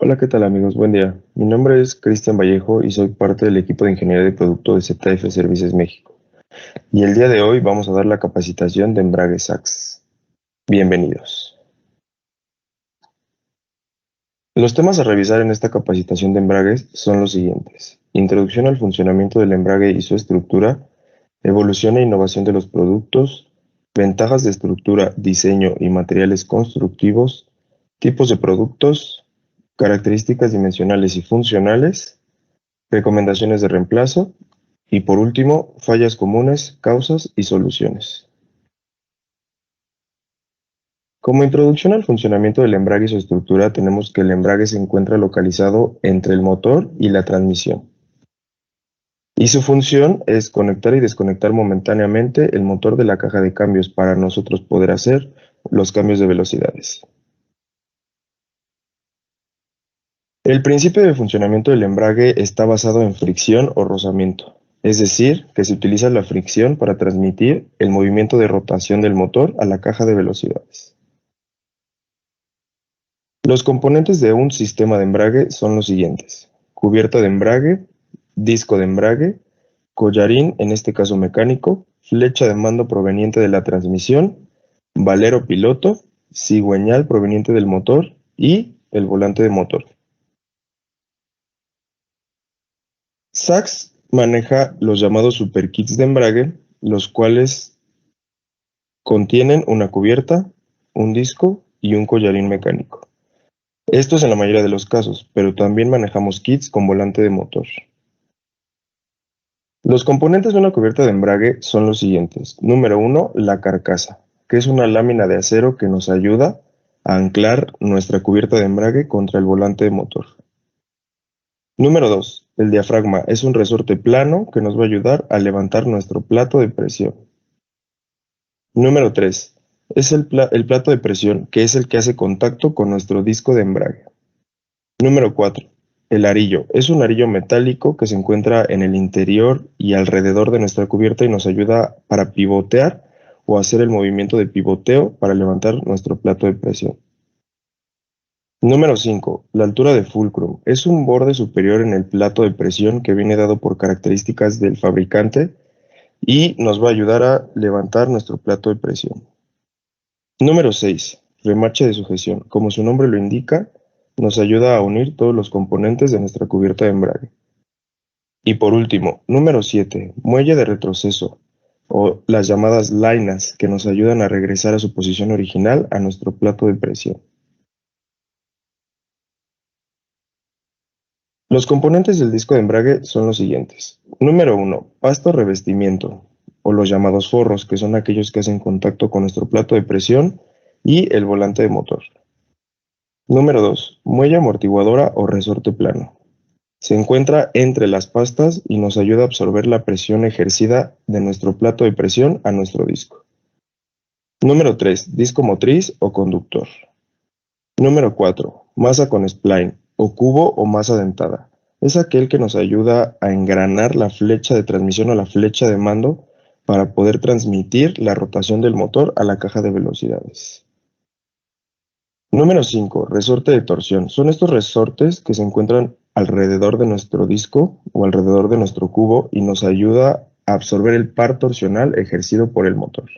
Hola, ¿qué tal amigos? Buen día. Mi nombre es Cristian Vallejo y soy parte del equipo de Ingeniería de Producto de ZF Services México. Y el día de hoy vamos a dar la capacitación de embrague SACS. Bienvenidos. Los temas a revisar en esta capacitación de embragues son los siguientes: introducción al funcionamiento del embrague y su estructura, evolución e innovación de los productos, ventajas de estructura, diseño y materiales constructivos, tipos de productos, características dimensionales y funcionales, recomendaciones de reemplazo y, por último, fallas comunes, causas y soluciones. Como introducción al funcionamiento del embrague y su estructura, tenemos que el embrague se encuentra localizado entre el motor y la transmisión. Y su función es conectar y desconectar momentáneamente el motor de la caja de cambios para nosotros poder hacer los cambios de velocidades. El principio de funcionamiento del embrague está basado en fricción o rozamiento, es decir, que se utiliza la fricción para transmitir el movimiento de rotación del motor a la caja de velocidades. Los componentes de un sistema de embrague son los siguientes: cubierta de embrague, disco de embrague, collarín, en este caso mecánico, flecha de mando proveniente de la transmisión, valero piloto, cigüeñal proveniente del motor y el volante de motor. SACS maneja los llamados superkits de embrague, los cuales contienen una cubierta, un disco y un collarín mecánico. Esto es en la mayoría de los casos, pero también manejamos kits con volante de motor. Los componentes de una cubierta de embrague son los siguientes. Número 1, la carcasa, que es una lámina de acero que nos ayuda a anclar nuestra cubierta de embrague contra el volante de motor. Número 2, el diafragma, es un resorte plano que nos va a ayudar a levantar nuestro plato de presión. Número 3, es el plato de presión, que es el que hace contacto con nuestro disco de embrague. Número 4, el arillo. Es un arillo metálico que se encuentra en el interior y alrededor de nuestra cubierta y nos ayuda para pivotear o hacer el movimiento de pivoteo para levantar nuestro plato de presión. Número 5, la altura de fulcrum. Es un borde superior en el plato de presión que viene dado por características del fabricante y nos va a ayudar a levantar nuestro plato de presión. Número 6, remache de sujeción. Como su nombre lo indica, nos ayuda a unir todos los componentes de nuestra cubierta de embrague. Y por último, número 7, muelle de retroceso, o las llamadas lainas, que nos ayudan a regresar a su posición original a nuestro plato de presión. Los componentes del disco de embrague son los siguientes. Número 1, pasto revestimiento, o los llamados forros, que son aquellos que hacen contacto con nuestro plato de presión y el volante de motor. Número 2, muelle amortiguadora o resorte plano. Se encuentra entre las pastas y nos ayuda a absorber la presión ejercida de nuestro plato de presión a nuestro disco. Número 3, disco motriz o conductor. Número 4, masa con spline, o cubo o masa dentada. Es aquel que nos ayuda a engranar la flecha de transmisión o la flecha de mando para poder transmitir la rotación del motor a la caja de velocidades. Número 5, resorte de torsión. Son estos resortes que se encuentran alrededor de nuestro disco o alrededor de nuestro cubo y nos ayuda a absorber el par torsional ejercido por el motor.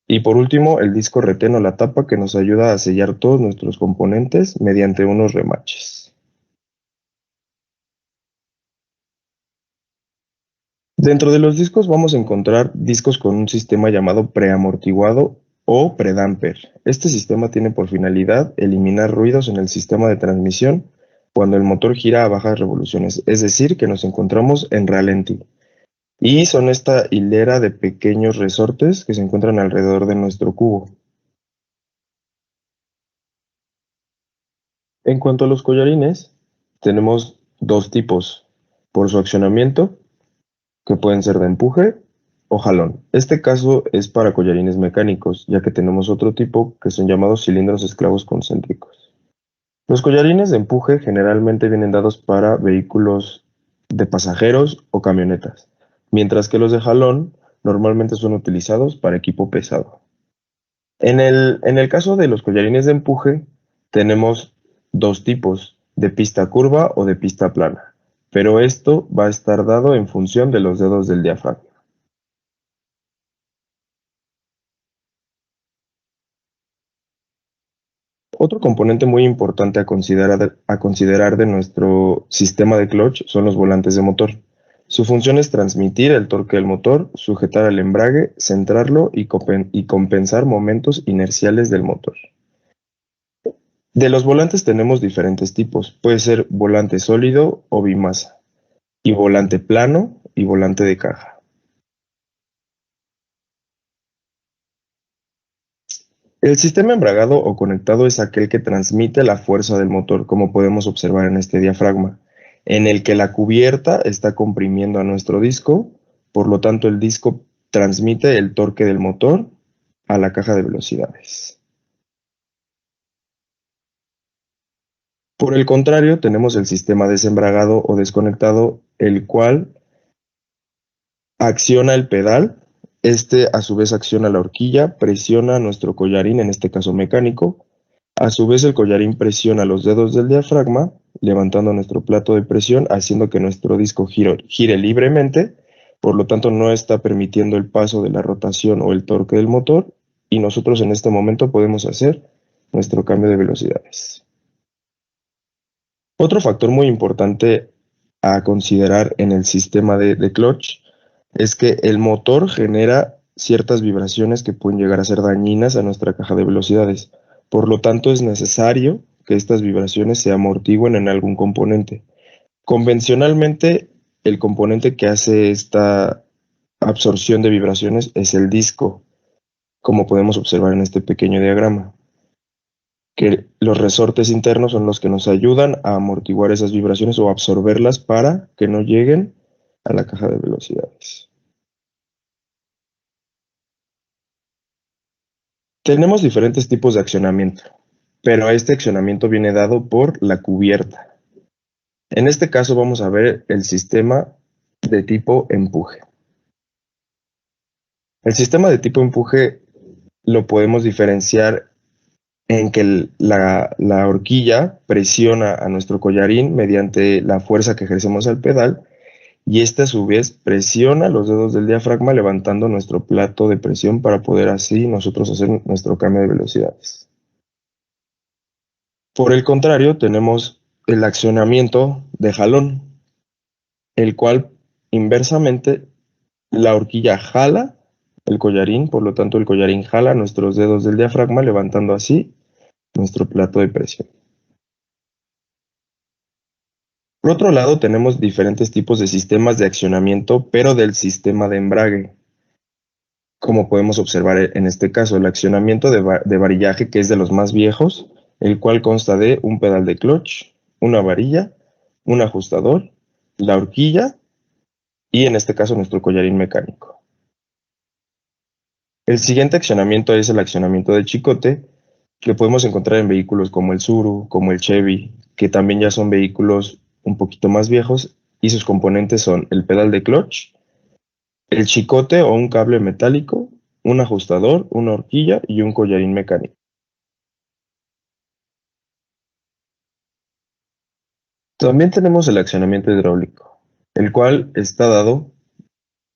Y por último, el disco retén o la tapa, que nos ayuda a sellar todos nuestros componentes mediante unos remaches. Dentro de los discos vamos a encontrar discos con un sistema llamado preamortiguado o predamper. Este sistema tiene por finalidad eliminar ruidos en el sistema de transmisión cuando el motor gira a bajas revoluciones, es decir, que nos encontramos en ralentí. Y son esta hilera de pequeños resortes que se encuentran alrededor de nuestro cubo. En cuanto a los collarines, tenemos dos tipos, por su accionamiento, que pueden ser de empuje o jalón. Este caso es para collarines mecánicos, ya que tenemos otro tipo que son llamados cilindros esclavos concéntricos. Los collarines de empuje generalmente vienen dados para vehículos de pasajeros o camionetas, mientras que los de jalón normalmente son utilizados para equipo pesado. En el caso de los collarines de empuje, tenemos dos tipos, de pista curva o de pista plana, pero esto va a estar dado en función de los dedos del diafragma. Otro componente muy importante a considerar de nuestro sistema de clutch son los volantes de motor. Su función es transmitir el torque del motor, sujetar el embrague, centrarlo y compensar momentos inerciales del motor. De los volantes tenemos diferentes tipos. Puede ser volante sólido o bimasa, y volante plano y volante de caja. El sistema embragado o conectado es aquel que transmite la fuerza del motor, como podemos observar en este diafragma, en el que la cubierta está comprimiendo a nuestro disco, por lo tanto el disco transmite el torque del motor a la caja de velocidades. Por el contrario, tenemos el sistema desembragado o desconectado, el cual acciona el pedal. Este a su vez acciona la horquilla, presiona nuestro collarín, en este caso mecánico. A su vez el collarín presiona los dedos del diafragma, levantando nuestro plato de presión, haciendo que nuestro disco gire libremente. Por lo tanto, no está permitiendo el paso de la rotación o el torque del motor, y nosotros en este momento podemos hacer nuestro cambio de velocidades. Otro factor muy importante a considerar en el sistema de clutch es que el motor genera ciertas vibraciones que pueden llegar a ser dañinas a nuestra caja de velocidades. Por lo tanto, es necesario que estas vibraciones se amortigüen en algún componente. Convencionalmente, el componente que hace esta absorción de vibraciones es el disco, como podemos observar en este pequeño diagrama, que los resortes internos son los que nos ayudan a amortiguar esas vibraciones o absorberlas para que no lleguen a la caja de velocidades. Tenemos diferentes tipos de accionamiento, pero este accionamiento viene dado por la cubierta. En este caso vamos a ver el sistema de tipo empuje. El sistema de tipo empuje lo podemos diferenciar en que la horquilla presiona a nuestro collarín mediante la fuerza que ejercemos al pedal, y este a su vez presiona los dedos del diafragma levantando nuestro plato de presión para poder así nosotros hacer nuestro cambio de velocidades. Por el contrario, tenemos el accionamiento de jalón, el cual inversamente la horquilla jala el collarín, por lo tanto el collarín jala nuestros dedos del diafragma levantando así nuestro plato de presión. Por otro lado, tenemos diferentes tipos de sistemas de accionamiento, pero del sistema de embrague. Como podemos observar en este caso, el accionamiento de varillaje, que es de los más viejos, el cual consta de un pedal de clutch, una varilla, un ajustador, la horquilla y en este caso nuestro collarín mecánico. El siguiente accionamiento es el accionamiento de chicote, que podemos encontrar en vehículos como el Tsuru, como el Chevy, que también ya son vehículos un poquito más viejos, y sus componentes son el pedal de clutch, el chicote o un cable metálico, un ajustador, una horquilla y un collarín mecánico. También tenemos el accionamiento hidráulico, el cual está dado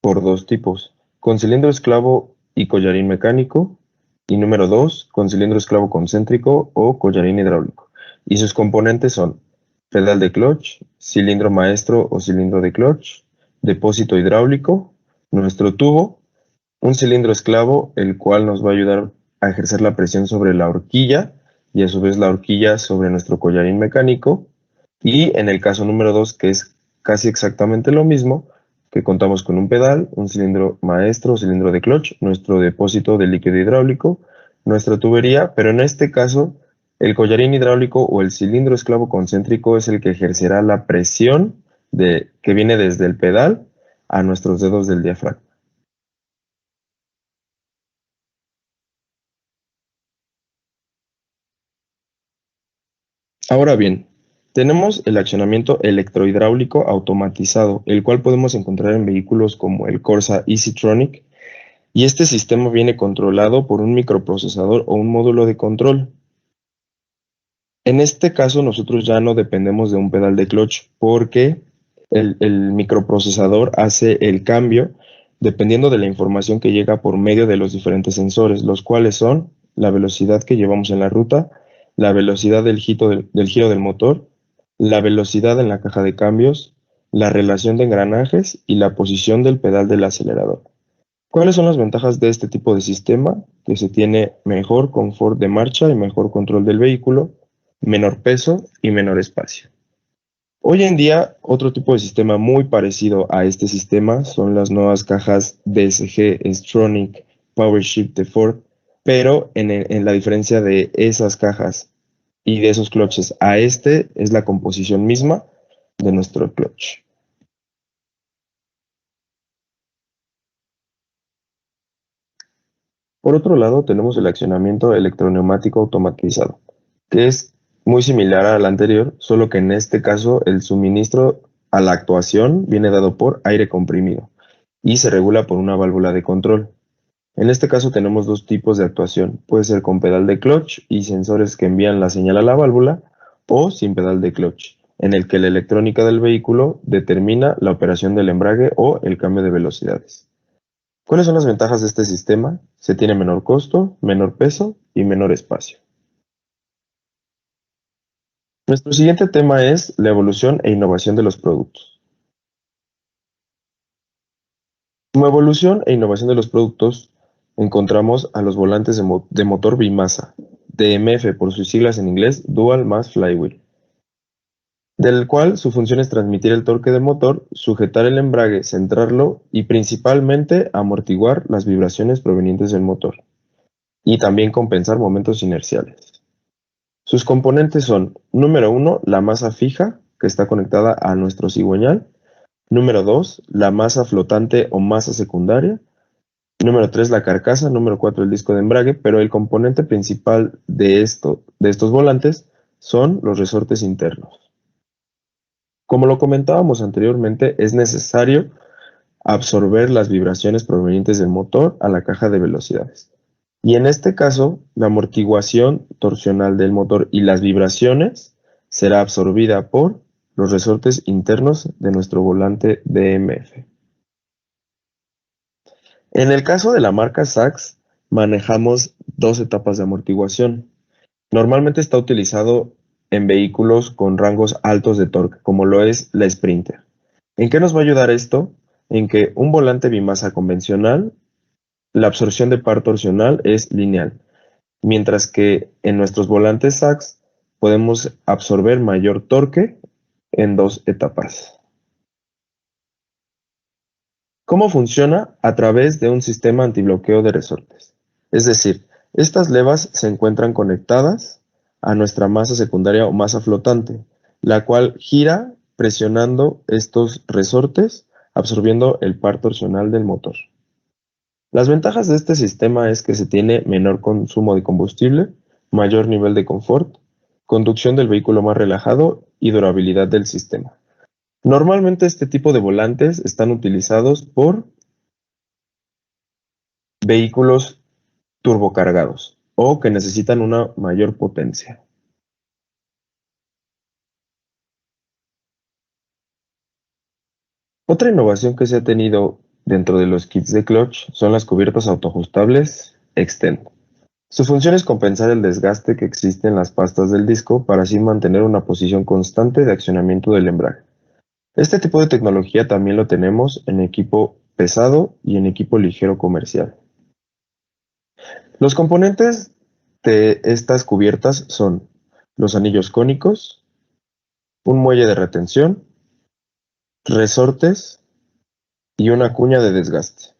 por dos tipos, con cilindro esclavo y collarín mecánico, y número 2, con cilindro esclavo concéntrico o collarín hidráulico. Y sus componentes son pedal de clutch, cilindro maestro o cilindro de clutch, depósito hidráulico, nuestro tubo, un cilindro esclavo, el cual nos va a ayudar a ejercer la presión sobre la horquilla y a su vez la horquilla sobre nuestro collarín mecánico. Y en el caso número 2, que es casi exactamente lo mismo, que contamos con un pedal, un cilindro maestro o cilindro de clutch, nuestro depósito de líquido hidráulico, nuestra tubería, pero en este caso el collarín hidráulico o el cilindro esclavo concéntrico es el que ejercerá la presión que viene desde el pedal a nuestros dedos del diafragma. Ahora bien, tenemos el accionamiento electrohidráulico automatizado, el cual podemos encontrar en vehículos como el Corsa EasyTronic, y este sistema viene controlado por un microprocesador o un módulo de control. En este caso nosotros ya no dependemos de un pedal de clutch porque el microprocesador hace el cambio dependiendo de la información que llega por medio de los diferentes sensores, los cuales son la velocidad que llevamos en la ruta, la velocidad del giro del motor, la velocidad en la caja de cambios, la relación de engranajes y la posición del pedal del acelerador. ¿Cuáles son las ventajas de este tipo de sistema? Que se tiene mejor confort de marcha y mejor control del vehículo, menor peso y menor espacio. Hoy en día, otro tipo de sistema muy parecido a este sistema son las nuevas cajas DSG S-Tronic PowerShift de Ford, pero en la diferencia de esas cajas y de esos clutches a este es la composición misma de nuestro clutch. Por otro lado, tenemos el accionamiento electroneumático automatizado, que es muy similar al anterior, solo que en este caso el suministro a la actuación viene dado por aire comprimido y se regula por una válvula de control. En este caso tenemos dos tipos de actuación, puede ser con pedal de clutch y sensores que envían la señal a la válvula, o sin pedal de clutch, en el que la electrónica del vehículo determina la operación del embrague o el cambio de velocidades. ¿Cuáles son las ventajas de este sistema? Se tiene menor costo, menor peso y menor espacio. Nuestro siguiente tema es la evolución e innovación de los productos. Como evolución e innovación de los productos, encontramos a los volantes de motor bimasa, DMF por sus siglas en inglés, Dual Mass Flywheel, del cual su función es transmitir el torque del motor, sujetar el embrague, centrarlo y principalmente amortiguar las vibraciones provenientes del motor y también compensar momentos inerciales. Sus componentes son, número 1, la masa fija, que está conectada a nuestro cigüeñal. Número 2, la masa flotante o masa secundaria. Número 3, la carcasa. Número 4, el disco de embrague. Pero el componente principal de estos volantes son los resortes internos. Como lo comentábamos anteriormente, es necesario absorber las vibraciones provenientes del motor a la caja de velocidades. Y en este caso, la amortiguación torsional del motor y las vibraciones será absorbida por los resortes internos de nuestro volante DMF. En el caso de la marca Sachs, manejamos dos etapas de amortiguación. Normalmente está utilizado en vehículos con rangos altos de torque, como lo es la Sprinter. ¿En qué nos va a ayudar esto? En que un volante bimasa convencional, la absorción de par torsional es lineal, mientras que en nuestros volantes Sachs podemos absorber mayor torque en dos etapas. ¿Cómo funciona? A través de un sistema antibloqueo de resortes. Es decir, estas levas se encuentran conectadas a nuestra masa secundaria o masa flotante, la cual gira presionando estos resortes, absorbiendo el par torsional del motor. Las ventajas de este sistema es que se tiene menor consumo de combustible, mayor nivel de confort, conducción del vehículo más relajado y durabilidad del sistema. Normalmente este tipo de volantes están utilizados por vehículos turbocargados o que necesitan una mayor potencia. Otra innovación que se ha tenido dentro de los kits de clutch son las cubiertas autoajustables Extend. Su función es compensar el desgaste que existe en las pastas del disco para así mantener una posición constante de accionamiento del embrague. Este tipo de tecnología también lo tenemos en equipo pesado y en equipo ligero comercial. Los componentes de estas cubiertas son los anillos cónicos, un muelle de retención, resortes y una cuña de desgaste.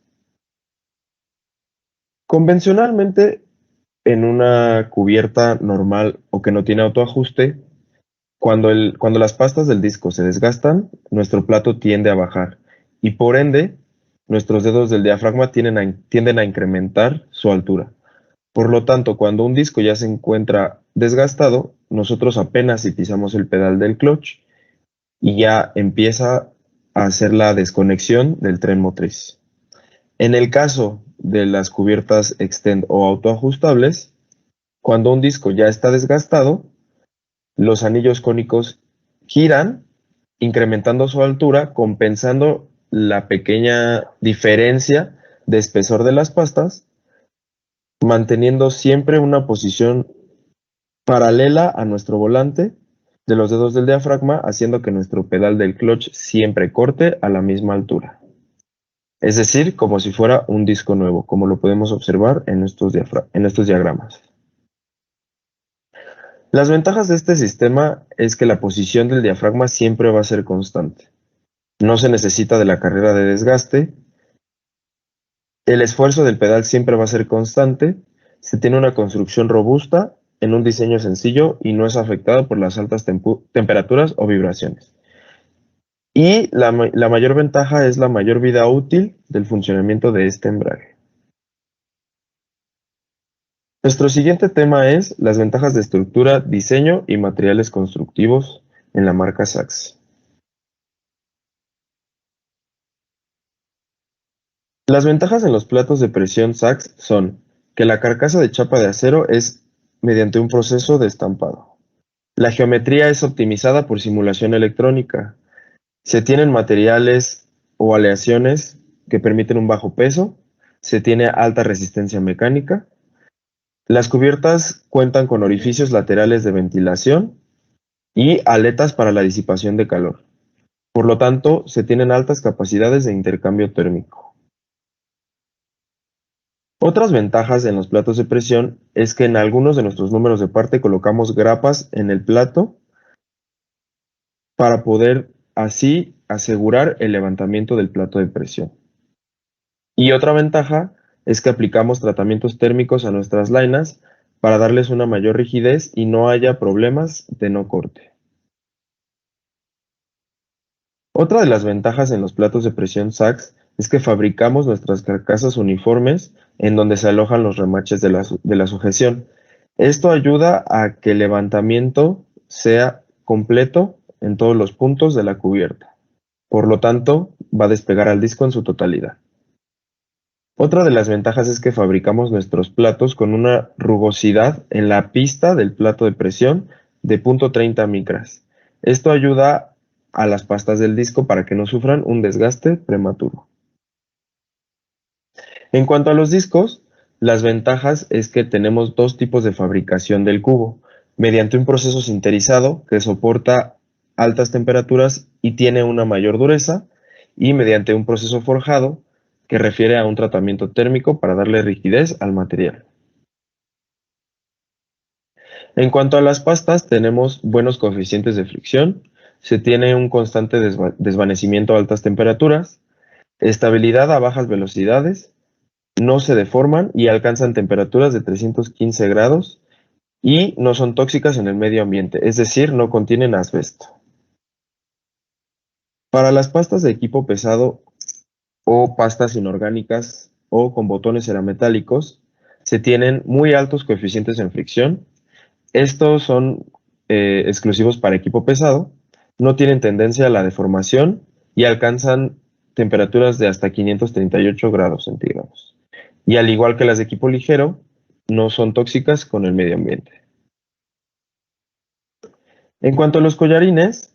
Convencionalmente, en una cubierta normal o que no tiene autoajuste, cuando las pastas del disco se desgastan, nuestro plato tiende a bajar y por ende, nuestros dedos del diafragma tienden a incrementar su altura. Por lo tanto, cuando un disco ya se encuentra desgastado, nosotros apenas si pisamos el pedal del clutch y ya empieza a hacer la desconexión del tren motriz. En el caso de las cubiertas extend o autoajustables, cuando un disco ya está desgastado, los anillos cónicos giran, incrementando su altura, compensando la pequeña diferencia de espesor de las pastas, manteniendo siempre una posición paralela a nuestro volante de los dedos del diafragma, haciendo que nuestro pedal del clutch siempre corte a la misma altura. Es decir, como si fuera un disco nuevo, como lo podemos observar en estos diagramas. Las ventajas de este sistema es que la posición del diafragma siempre va a ser constante. No se necesita de la carrera de desgaste. El esfuerzo del pedal siempre va a ser constante. Se tiene una construcción robusta en un diseño sencillo y no es afectado por las altas temperaturas o vibraciones. Y la mayor ventaja es la mayor vida útil del funcionamiento de este embrague. Nuestro siguiente tema es las ventajas de estructura, diseño y materiales constructivos en la marca Sachs. Las ventajas en los platos de presión Sachs son que la carcasa de chapa de acero es mediante un proceso de estampado. La geometría es optimizada por simulación electrónica. Se tienen materiales o aleaciones que permiten un bajo peso. Se tiene alta resistencia mecánica. Las cubiertas cuentan con orificios laterales de ventilación y aletas para la disipación de calor. Por lo tanto, se tienen altas capacidades de intercambio térmico. Otras ventajas en los platos de presión es que en algunos de nuestros números de parte colocamos grapas en el plato para poder así asegurar el levantamiento del plato de presión. Y otra ventaja es que aplicamos tratamientos térmicos a nuestras lainas para darles una mayor rigidez y no haya problemas de no corte. Otra de las ventajas en los platos de presión Sachs es que fabricamos nuestras carcasas uniformes en donde se alojan los remaches de la sujeción. Esto ayuda a que el levantamiento sea completo en todos los puntos de la cubierta. Por lo tanto, va a despegar al disco en su totalidad. Otra de las ventajas es que fabricamos nuestros platos con una rugosidad en la pista del plato de presión de 0.30 micras. Esto ayuda a las pastas del disco para que no sufran un desgaste prematuro. En cuanto a los discos, las ventajas es que tenemos dos tipos de fabricación del cubo, mediante un proceso sinterizado que soporta altas temperaturas y tiene una mayor dureza, y mediante un proceso forjado que refiere a un tratamiento térmico para darle rigidez al material. En cuanto a las pastas, tenemos buenos coeficientes de fricción, se tiene un constante desvanecimiento a altas temperaturas, estabilidad a bajas velocidades, no se deforman y alcanzan temperaturas de 315 grados y no son tóxicas en el medio ambiente, es decir, no contienen asbesto. Para las pastas de equipo pesado o pastas inorgánicas o con botones cerametálicos, se tienen muy altos coeficientes en fricción. Estos son exclusivos para equipo pesado, no tienen tendencia a la deformación y alcanzan temperaturas de hasta 538 grados centígrados. Y al igual que las de equipo ligero, no son tóxicas con el medio ambiente. En cuanto a los collarines,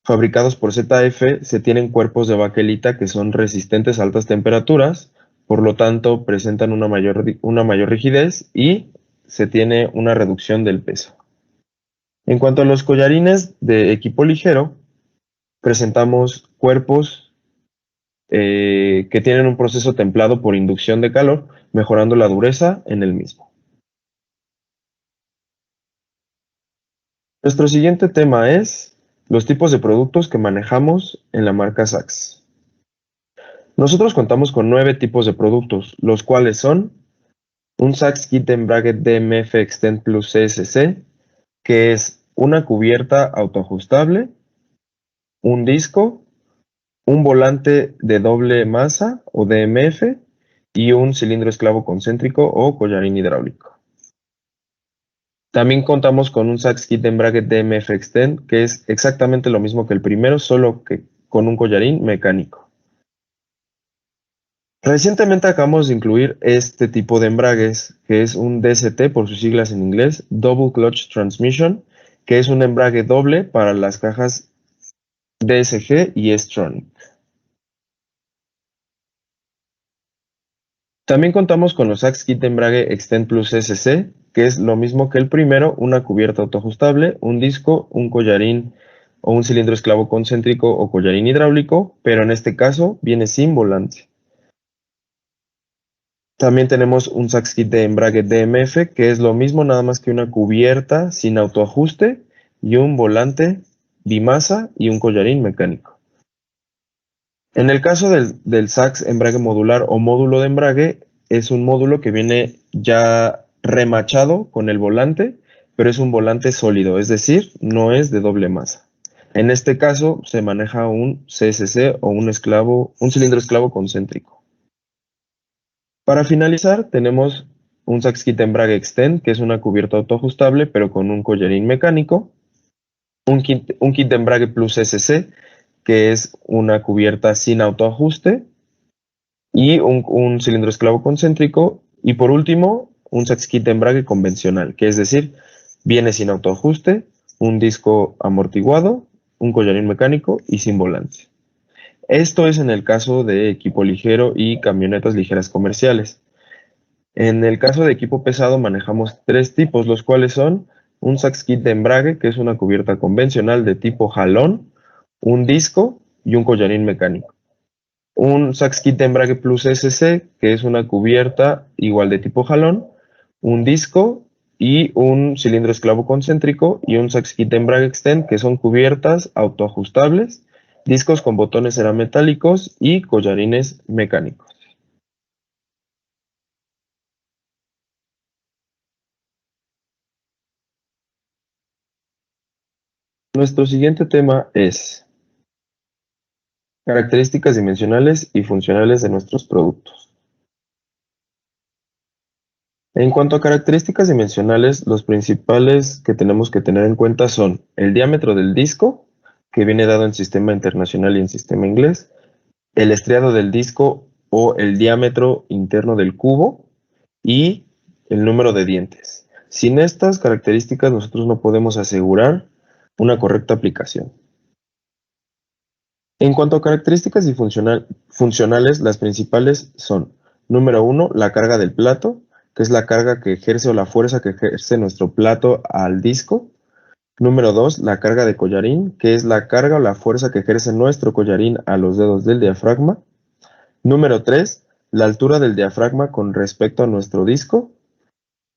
fabricados por ZF, se tienen cuerpos de baquelita que son resistentes a altas temperaturas, por lo tanto presentan una mayor rigidez y se tiene una reducción del peso. En cuanto a los collarines de equipo ligero, presentamos cuerpos que tienen un proceso templado por inducción de calor, mejorando la dureza en el mismo. Nuestro siguiente tema es los tipos de productos que manejamos en la marca Sachs. Nosotros contamos con 9 tipos de productos, los cuales son un Sachs Kit de embrague DMF Extend Plus CSC, que es una cubierta autoajustable, un disco, un volante de doble masa o DMF y un cilindro esclavo concéntrico o collarín hidráulico. También contamos con un Sachs Kit de embrague DMF Extend, que es exactamente lo mismo que el primero, solo que con un collarín mecánico. Recientemente acabamos de incluir este tipo de embragues, que es un DCT por sus siglas en inglés, Double Clutch Transmission, que es un embrague doble para las cajas DSG y S-Tronic. También contamos con los Sachs Kit de embrague Extend Plus SC, que es lo mismo que el primero, una cubierta autoajustable, un disco, un collarín o un cilindro esclavo concéntrico o collarín hidráulico, pero en este caso viene sin volante. También tenemos un Sachs Kit de embrague DMF, que es lo mismo, nada más que una cubierta sin autoajuste y un volante bimasa y un collarín mecánico. En el caso del Sachs embrague modular o módulo de embrague, es un módulo que viene ya remachado con el volante, pero es un volante sólido, es decir, no es de doble masa. En este caso se maneja un CSC o un cilindro esclavo concéntrico. Para finalizar, tenemos un Sachs Kit embrague Extend, que es una cubierta autoajustable, pero con un collarín mecánico. Un kit de embrague Plus SC, que es una cubierta sin autoajuste. Y un cilindro esclavo concéntrico. Y por último, un Sachs Kit de embrague convencional, que es decir, viene sin autoajuste, un disco amortiguado, un collarín mecánico y sin volante. Esto es en el caso de equipo ligero y camionetas ligeras comerciales. En el caso de equipo pesado manejamos 3 tipos, los cuales son un Sachs Kit de embrague, que es una cubierta convencional de tipo jalón, un disco y un collarín mecánico. Un Sachs Kit de embrague Plus SC, que es una cubierta igual de tipo jalón, un disco y un cilindro esclavo concéntrico, y un Sachs Kit de embrague Extend, que son cubiertas autoajustables, discos con botones cerametálicos y collarines mecánicos. Nuestro siguiente tema es características dimensionales y funcionales de nuestros productos. En cuanto a características dimensionales, los principales que tenemos que tener en cuenta son el diámetro del disco, que viene dado en sistema internacional y en sistema inglés, el estriado del disco o el diámetro interno del cubo y el número de dientes. Sin estas características nosotros no podemos asegurar una correcta aplicación. En cuanto a características y funcionales, las principales son, número 1, la carga del plato, que es la carga que ejerce o la fuerza que ejerce nuestro plato al disco. Número 2, la carga de collarín, que es la carga o la fuerza que ejerce nuestro collarín a los dedos del diafragma. Número 3, la altura del diafragma con respecto a nuestro disco.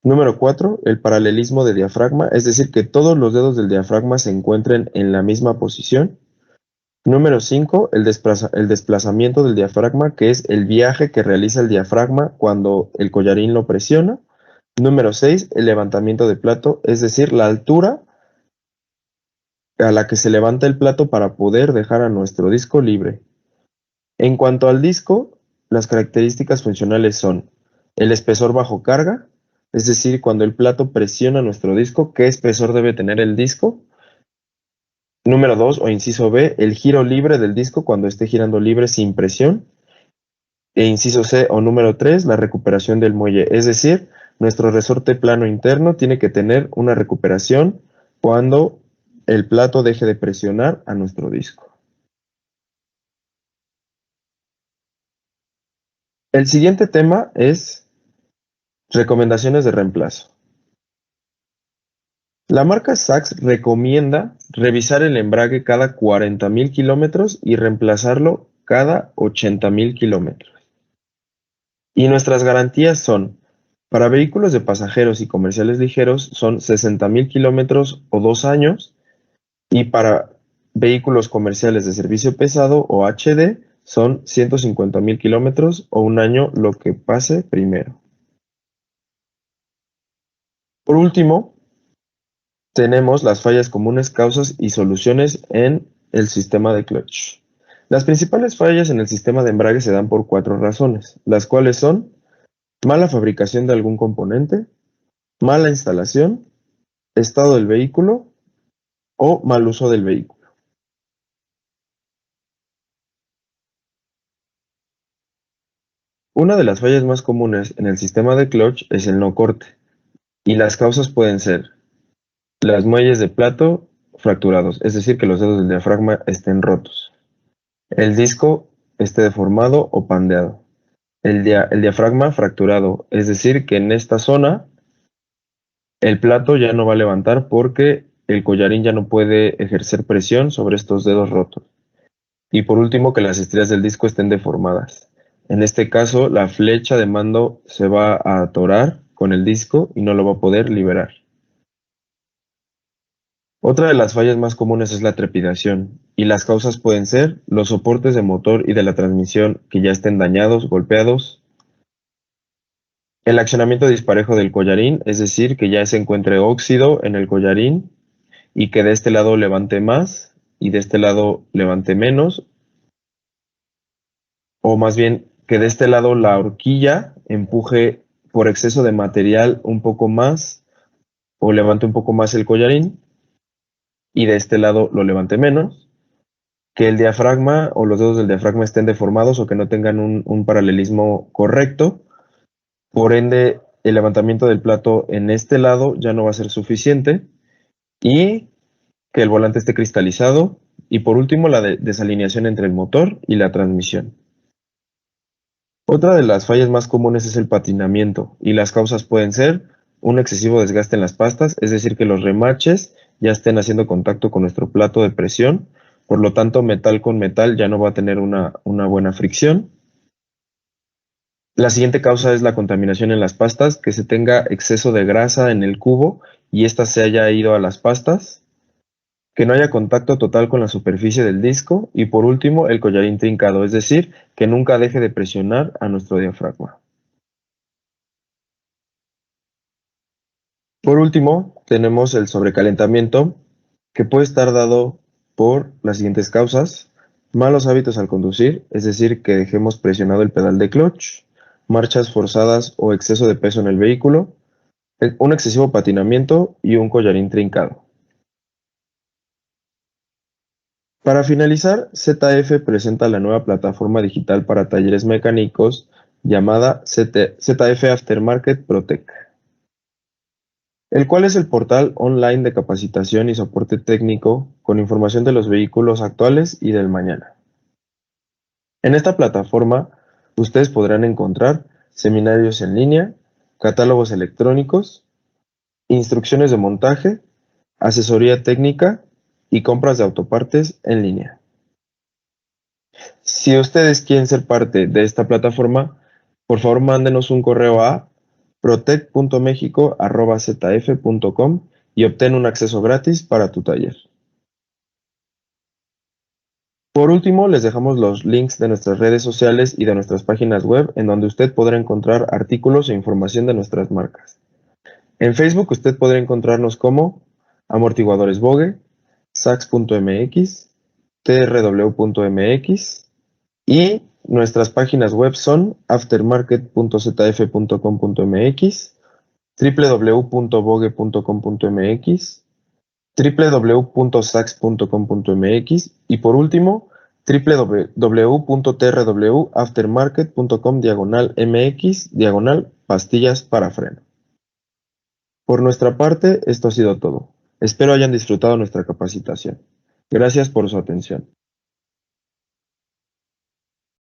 Número 4, el paralelismo de diafragma, es decir, que todos los dedos del diafragma se encuentren en la misma posición. Número 5, el desplazamiento del diafragma, que es el viaje que realiza el diafragma cuando el collarín lo presiona. Número 6, el levantamiento de plato, es decir, la altura a la que se levanta el plato para poder dejar a nuestro disco libre. En cuanto al disco, las características funcionales son el espesor bajo carga, es decir, cuando el plato presiona nuestro disco, ¿qué espesor debe tener el disco? Número 2 o inciso B, el giro libre del disco cuando esté girando libre sin presión. E inciso C o número 3, la recuperación del muelle, es decir, nuestro resorte plano interno tiene que tener una recuperación cuando el plato deje de presionar a nuestro disco. El siguiente tema es recomendaciones de reemplazo. La marca Sachs recomienda revisar el embrague cada 40,000 kilómetros y reemplazarlo cada 80,000 kilómetros. Y nuestras garantías son, para vehículos de pasajeros y comerciales ligeros son 60,000 kilómetros o 2 años, y para vehículos comerciales de servicio pesado o HD son 150,000 kilómetros o 1 año, lo que pase primero. Por último, tenemos las fallas comunes, causas y soluciones en el sistema de clutch. Las principales fallas en el sistema de embrague se dan por 4 razones, las cuales son mala fabricación de algún componente, mala instalación, estado del vehículo o mal uso del vehículo. Una de las fallas más comunes en el sistema de clutch es el no corte, y las causas pueden ser las muelles de plato fracturados, es decir, que los dedos del diafragma estén rotos, el disco esté deformado o pandeado, el diafragma fracturado, es decir, que en esta zona el plato ya no va a levantar porque el collarín ya no puede ejercer presión sobre estos dedos rotos. Y por último, que las estrías del disco estén deformadas. En este caso, la flecha de mando se va a atorar con el disco y no lo va a poder liberar. Otra de las fallas más comunes es la trepidación, y las causas pueden ser los soportes de motor y de la transmisión que ya estén dañados, golpeados, el accionamiento disparejo del collarín, es decir, que ya se encuentre óxido en el collarín y que de este lado levante más y de este lado levante menos, o más bien que de este lado la horquilla empuje por exceso de material un poco más o levante un poco más el collarín y de este lado lo levante menos, que el diafragma o los dedos del diafragma estén deformados o que no tengan un paralelismo correcto, por ende el levantamiento del plato en este lado ya no va a ser suficiente y que el volante esté cristalizado y por último la desalineación entre el motor y la transmisión. Otra de las fallas más comunes es el patinamiento y las causas pueden ser un excesivo desgaste en las pastas, es decir, que los remaches ya estén haciendo contacto con nuestro plato de presión, por lo tanto metal con metal ya no va a tener una buena fricción. La siguiente causa es la contaminación en las pastas, que se tenga exceso de grasa en el cubo y ésta se haya ido a las pastas, que no haya contacto total con la superficie del disco y por último el collarín trincado, es decir, que nunca deje de presionar a nuestro diafragma. Por último, tenemos el sobrecalentamiento, que puede estar dado por las siguientes causas: malos hábitos al conducir, es decir, que dejemos presionado el pedal de clutch, marchas forzadas o exceso de peso en el vehículo, un excesivo patinamiento y un collarín trincado. Para finalizar, ZF presenta la nueva plataforma digital para talleres mecánicos llamada ZF Aftermarket Protec, el cual es el portal online de capacitación y soporte técnico con información de los vehículos actuales y del mañana. En esta plataforma, ustedes podrán encontrar seminarios en línea, catálogos electrónicos, instrucciones de montaje, asesoría técnica y compras de autopartes en línea. Si ustedes quieren ser parte de esta plataforma, por favor mándenos un correo a protec.mexico@zf.com y obtén un acceso gratis para tu taller. Por último, les dejamos los links de nuestras redes sociales y de nuestras páginas web en donde usted podrá encontrar artículos e información de nuestras marcas. En Facebook usted podrá encontrarnos como Amortiguadores Bogue, Sax.mx, trw.mx y nuestras páginas web son aftermarket.zf.com.mx, www.vogue.com.mx, www.sax.com.mx y por último www.trwaftermarket.com/mx/pastillas para freno. Por nuestra parte, esto ha sido todo. Espero hayan disfrutado nuestra capacitación. Gracias por su atención.